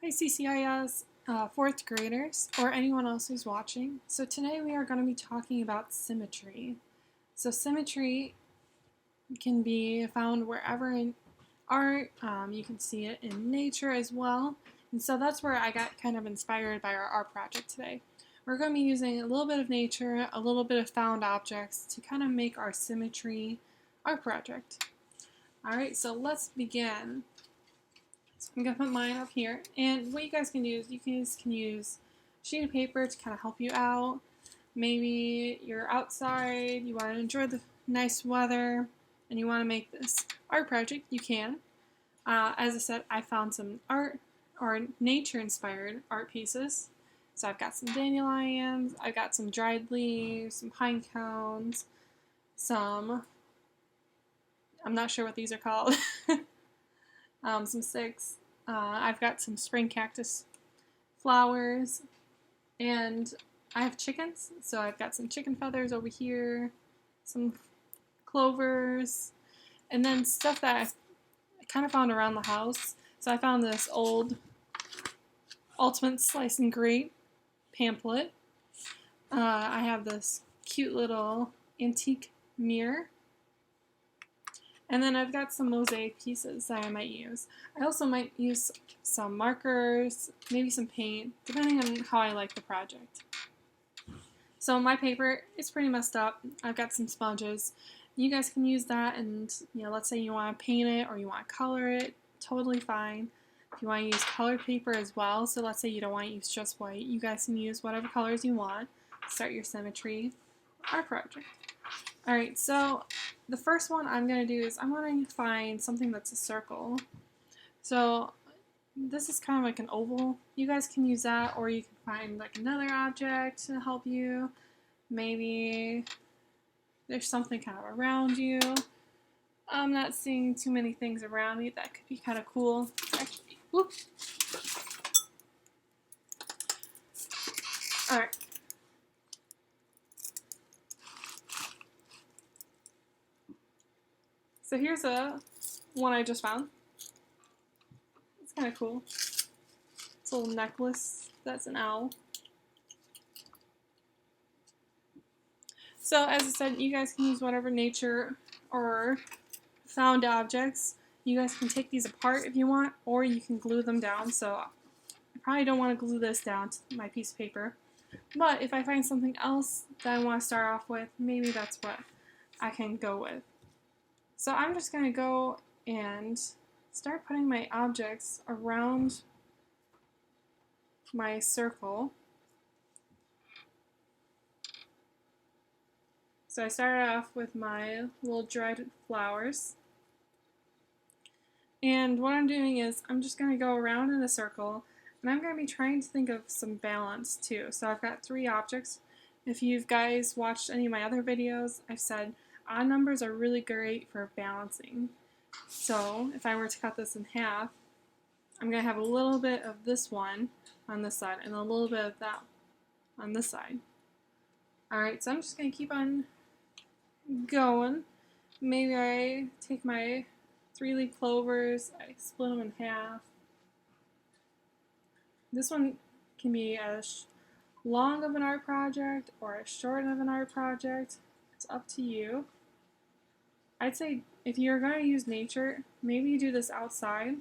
Hi CCIS 4th graders or anyone else who's watching. So today we are going to be talking about symmetry. So symmetry can be found wherever in art. You can see it in nature as well. And so that's where I got kind of inspired by our art project today. We're going to be using a little bit of nature, a little bit of found objects to kind of make our symmetry art project. Alright, so let's begin. So I'm going to put mine up here. And what you guys can do is you guys can use a sheet of paper to kind of help you out. Maybe you're outside, you want to enjoy the nice weather, and you want to make this art project, you can. As I said, I found some art or nature-inspired art pieces. So I've got some dandelions, I've got some dried leaves, some pine cones, some, I'm not sure what these are called, some sticks. I've got some spring cactus flowers, and I have chickens, so I've got some chicken feathers over here, some clovers, and then stuff that I kind of found around the house. So I found this old Ultimate Slice and Grate pamphlet. I have this cute little antique mirror. And then I've got some mosaic pieces that I might use. I also might use some markers, maybe some paint, depending on how I like the project. So my paper is pretty messed up. I've got some sponges. You guys can use that, and let's say you want to paint it or you want to color it, totally fine. If you want to use colored paper as well, so let's say you don't want to use just white, you guys can use whatever colors you want. Start your symmetry art project. Alright, so the first one I'm going to do is I'm going to find something that's a circle. So this is kind of like an oval. You guys can use that, or you can find like another object to help you. Maybe there's something kind of around you. I'm not seeing too many things around me that could be kind of cool. Actually, whoops. Alright. So here's one I just found. It's kind of cool. It's a little necklace. That's an owl. So as I said, you guys can use whatever nature or found objects. You guys can take these apart if you want, or you can glue them down. So I probably don't want to glue this down to my piece of paper. But if I find something else that I want to start off with, maybe that's what I can go with. So I'm just going to go and start putting my objects around my circle. So I started off with my little dried flowers. And what I'm doing is I'm just going to go around in a circle, and I'm going to be trying to think of some balance too. So I've got 3 objects. If you guys watched any of my other videos, I've said odd numbers are really great for balancing. So if I were to cut this in half, I'm going to have a little bit of this one on this side and a little bit of that on this side. Alright, so I'm just going to keep on going. Maybe I take my 3-leaf clovers, I split them in half. This one can be as long of an art project or as short of an art project. It's up to you. I'd say if you're going to use nature, maybe you do this outside.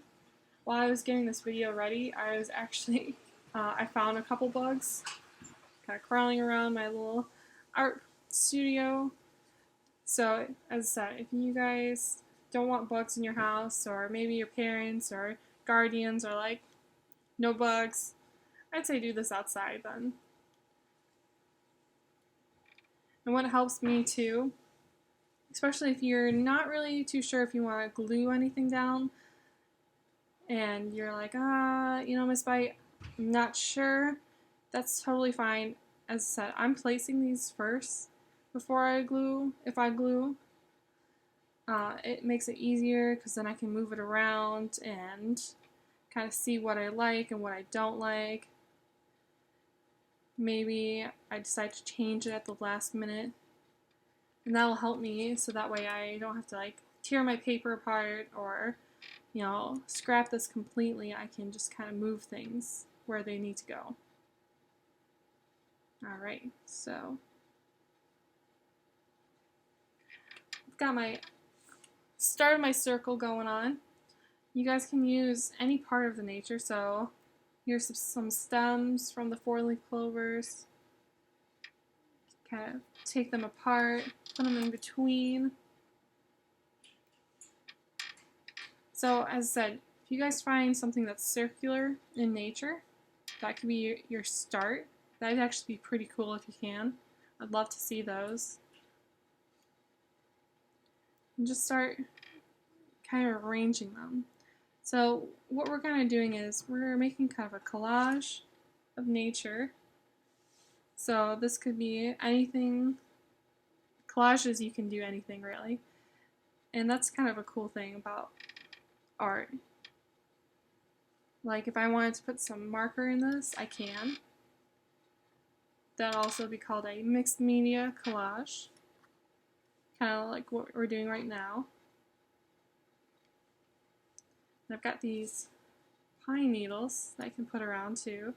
While I was getting this video ready, I was actually, I found a couple bugs kind of crawling around my little art studio. So, as I said, if you guys don't want bugs in your house, or maybe your parents or guardians are like, no bugs, I'd say do this outside then. And what helps me too, especially if you're not really too sure if you want to glue anything down, and you're like, Miss Bite, I'm not sure, that's totally fine. As I said, I'm placing these first before I glue, if I glue. It makes it easier because then I can move it around and kind of see what I like and what I don't like. Maybe I decide to change it at the last minute, and that'll help me so that way I don't have to like tear my paper apart or scrap this completely, I can just kind of move things where they need to go. Alright, so I've got my start of my circle going on. You guys can use any part of the nature, so here's some stems from the four-leaf clovers. Kind of take them apart, put them in between. So as I said, if you guys find something that's circular in nature, that could be your start. That'd actually be pretty cool if you can. I'd love to see those. And just start kind of arranging them. So what we're kind of doing is we're making kind of a collage of nature. So this could be anything. Collages, you can do anything really. And that's kind of a cool thing about art. Like if I wanted to put some marker in this, I can. That'd also be called a mixed media collage. Kind of like what we're doing right now. And I've got these pine needles that I can put around too.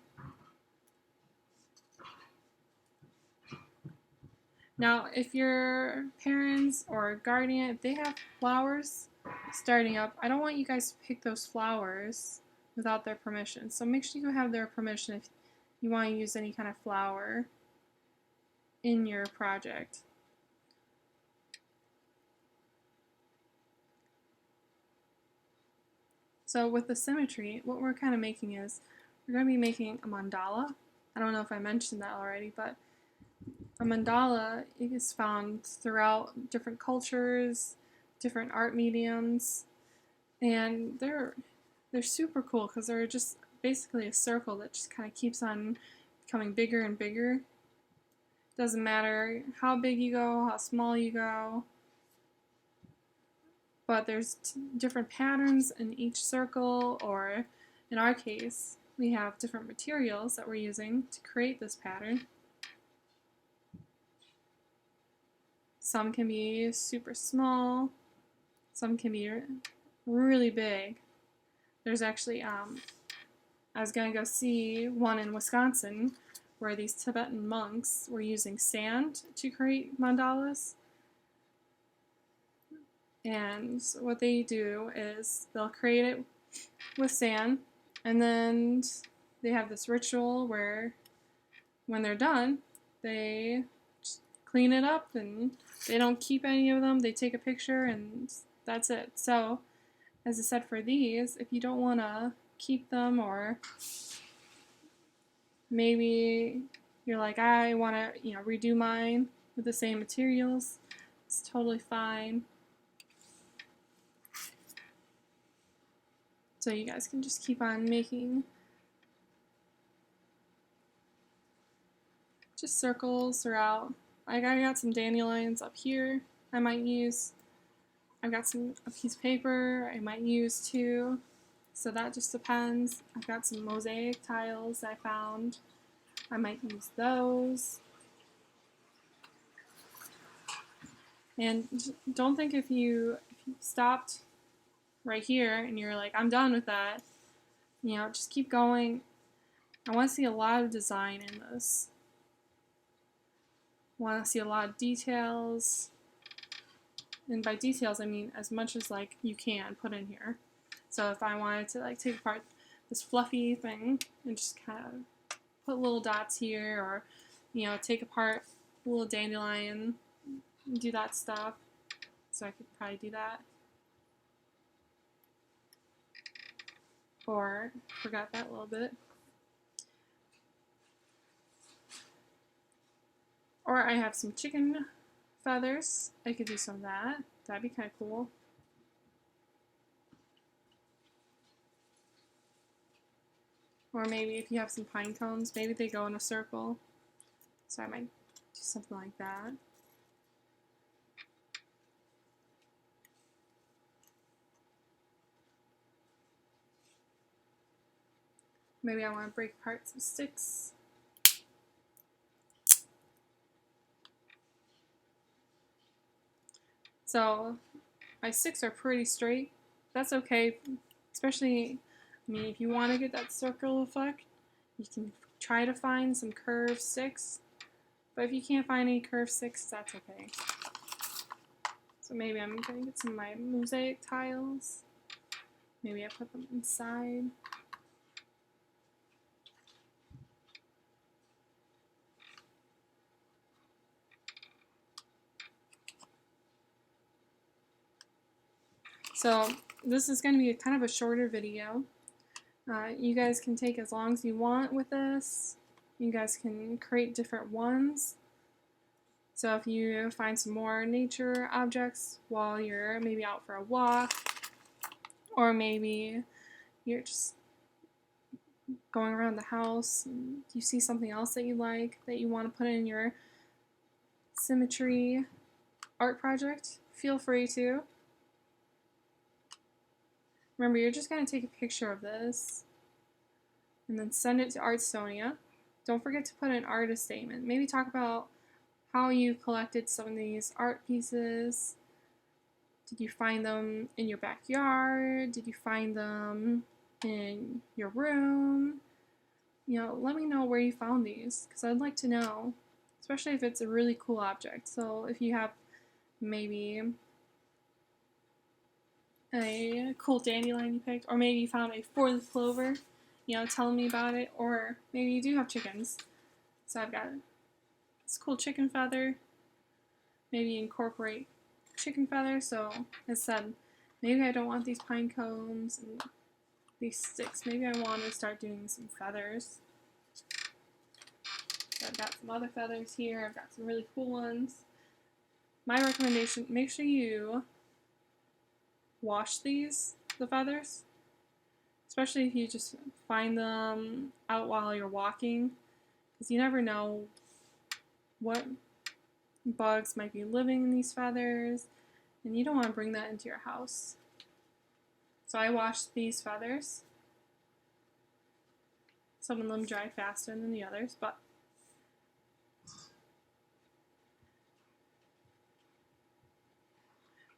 Now, if your parents or guardian, if they have flowers starting up, I don't want you guys to pick those flowers without their permission. So make sure you have their permission if you want to use any kind of flower in your project. So with the symmetry, what we're kind of making is, we're going to be making a mandala. I don't know if I mentioned that already, but a mandala is found throughout different cultures, different art mediums, and they're super cool because they're just basically a circle that just kind of keeps on becoming bigger and bigger. Doesn't matter how big you go, how small you go, but there's different patterns in each circle, or in our case, we have different materials that we're using to create this pattern. Some can be super small, some can be really big. There's actually, I was going to go see one in Wisconsin where these Tibetan monks were using sand to create mandalas. And what they do is they'll create it with sand, and then they have this ritual where when they're done, they just clean it up and they don't keep any of them. They take a picture and that's it. So, as I said, for these, if you don't want to keep them, or maybe you're like, I want to, redo mine with the same materials, it's totally fine. So you guys can just keep on making just circles throughout. Like I got some dandelions up here I might use. I've got a piece of paper I might use too. So that just depends. I've got some mosaic tiles I found. I might use those. And don't think if you stopped right here and you're like, I'm done with that, just keep going. I want to see a lot of design in this. I want to see a lot of details. And by details, I mean as much as you can put in here. So if I wanted to take apart this fluffy thing and just kind of put little dots here, or take apart a little dandelion and do that stuff. So I could probably do that. Or forgot that a little bit. Or I have some chicken feathers. I could do some of that. That'd be kind of cool. Or maybe if you have some pine cones, maybe they go in a circle. So I might do something like that. Maybe I want to break apart some sticks. So my sticks are pretty straight. that's okay, especially, I mean, if you want to get that circle effect, you can try to find some curved sticks, but if you can't find any curved sticks, that's okay. So maybe I'm going to get some of my mosaic tiles. Maybe I put them inside. So this is going to be kind of a shorter video. You guys can take as long as you want with this. You guys can create different ones. So if you find some more nature objects while you're maybe out for a walk, or maybe you're just going around the house and you see something else that you like that you want to put in your Symmetry art project, feel free to. Remember, you're just going to take a picture of this and then send it to Artsonia. Don't forget to put an artist statement. Maybe talk about how you collected some of these art pieces. Did you find them in your backyard? Did you find them in your room? You know, let me know where you found these, because I'd like to know, especially if it's a really cool object. So if you have maybe a cool dandelion you picked, or maybe you found a 4-leaf clover, you know, tell me about it, or maybe you do have chickens. So I've got this cool chicken feather. Maybe incorporate chicken feather. So as said, maybe I don't want these pine cones and these sticks. Maybe I want to start doing some feathers. So I've got some other feathers here. I've got some really cool ones. My recommendation, make sure you wash the feathers, especially if you just find them out while you're walking, because you never know what bugs might be living in these feathers, and you don't want to bring that into your house. So I washed these feathers. Some of them dry faster than the others, but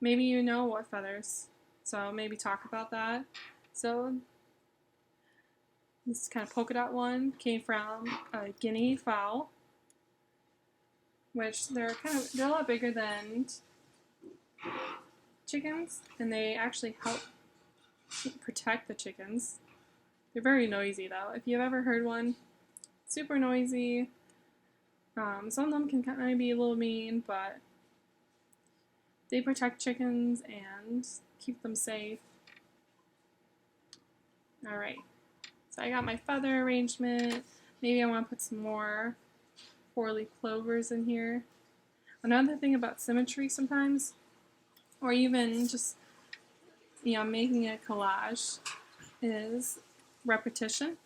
maybe you know what feathers, so maybe talk about that. So this kind of polka dot one came from a guinea fowl, which they're a lot bigger than chickens, and they actually help protect the chickens. They're very noisy though. If you've ever heard one, super noisy. Some of them can kind of be a little mean, but they protect chickens and keep them safe. Alright, so I got my feather arrangement. Maybe I want to put some more 4-leaf clovers in here. Another thing about symmetry sometimes, or even just, you know, making a collage, is repetition.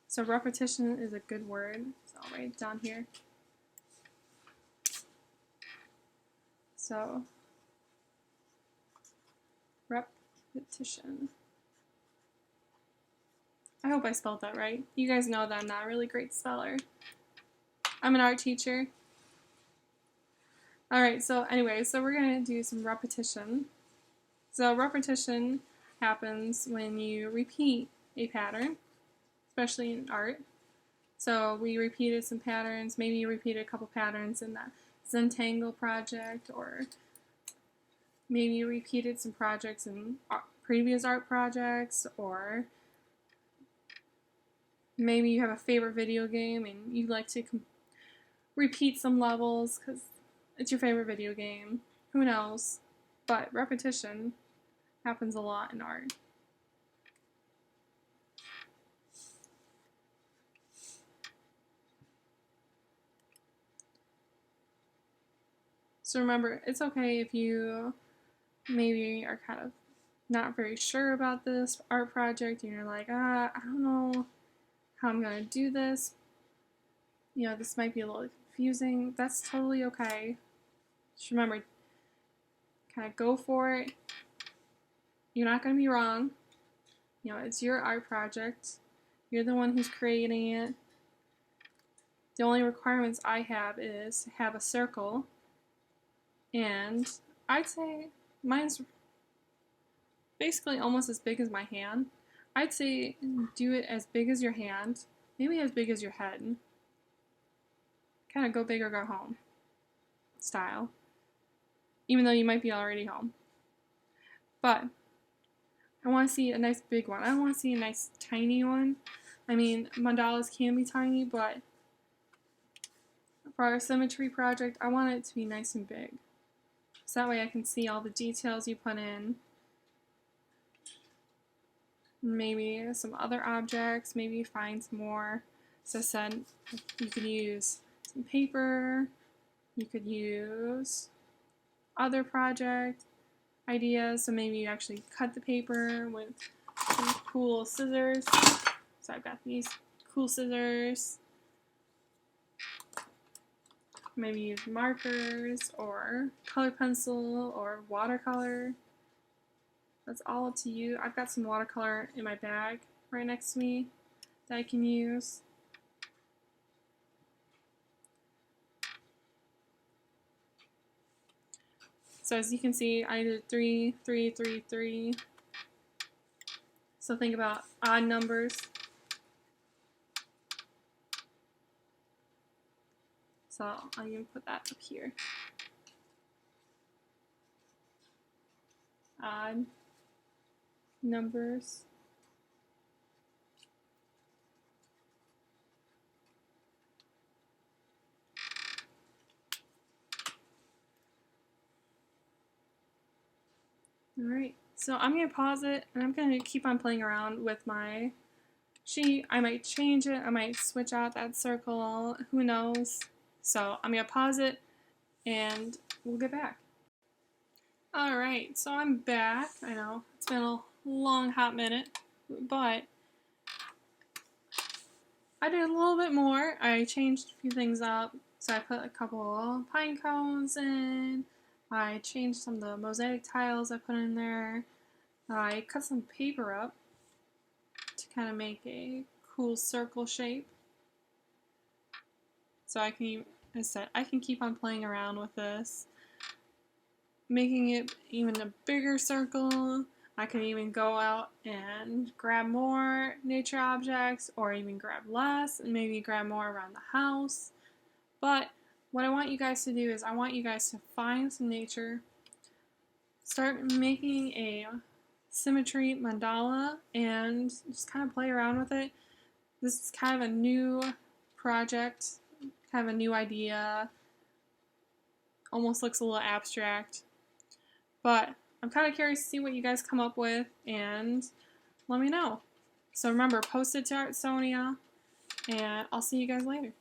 So repetition is a good word, so I'll write it down here. So repetition. I hope I spelled that right. You guys know that I'm not a really great speller. I'm an art teacher. Alright, so anyway, so we're going to do some repetition. So repetition happens when you repeat a pattern, especially in art. So we repeated some patterns. Maybe you repeated a couple patterns in that Zentangle project, or maybe you repeated some projects in previous art projects, or maybe you have a favorite video game and you like to repeat some levels because it's your favorite video game. Who knows? But repetition happens a lot in art. So remember, it's okay if you maybe are kind of not very sure about this art project and you're like, I don't know how I'm going to do this. You know, this might be a little confusing. That's totally okay. Just remember, kind of go for it. You're not going to be wrong. You know, it's your art project. You're the one who's creating it. The only requirements I have is to have a circle, and I'd say mine's basically almost as big as my hand. I'd say do it as big as your hand, maybe as big as your head. Kind of go big or go home style, even though you might be already home. But I want to see a nice big one. I don't want to see a nice tiny one. I mean, mandalas can be tiny, but for our symmetry project, I want it to be nice and big. So that way I can see all the details you put in. Maybe some other objects, maybe find some more. So I said you could use some paper, you could use other project ideas, so maybe you actually cut the paper with some cool scissors. So I've got these cool scissors. Maybe use markers or color pencil or watercolor. That's all up to you. I've got some watercolor in my bag right next to me that I can use. So as you can see, I did 3, 3, 3, 3. So think about odd numbers. So I'll even put that up here. Odd numbers. Alright, so I'm going to pause it and I'm going to keep on playing around with my sheet. I might change it, I might switch out that circle, who knows. So I'm going to pause it and we'll get back. Alright, so I'm back. I know, it's been a long hot minute, but I did a little bit more. I changed a few things up. So I put a couple pine cones in. I changed some of the mosaic tiles I put in there. I cut some paper up to kind of make a cool circle shape. So I can, as I said, I can keep on playing around with this, making it even a bigger circle. I can even go out and grab more nature objects or even grab less and maybe grab more around the house. But what I want you guys to do is I want you guys to find some nature, start making a symmetry mandala, and just kind of play around with it. This is kind of a new project, kind of a new idea. Almost looks a little abstract. But I'm kind of curious to see what you guys come up with, and let me know. So remember, post it to Art Sonia, and I'll see you guys later.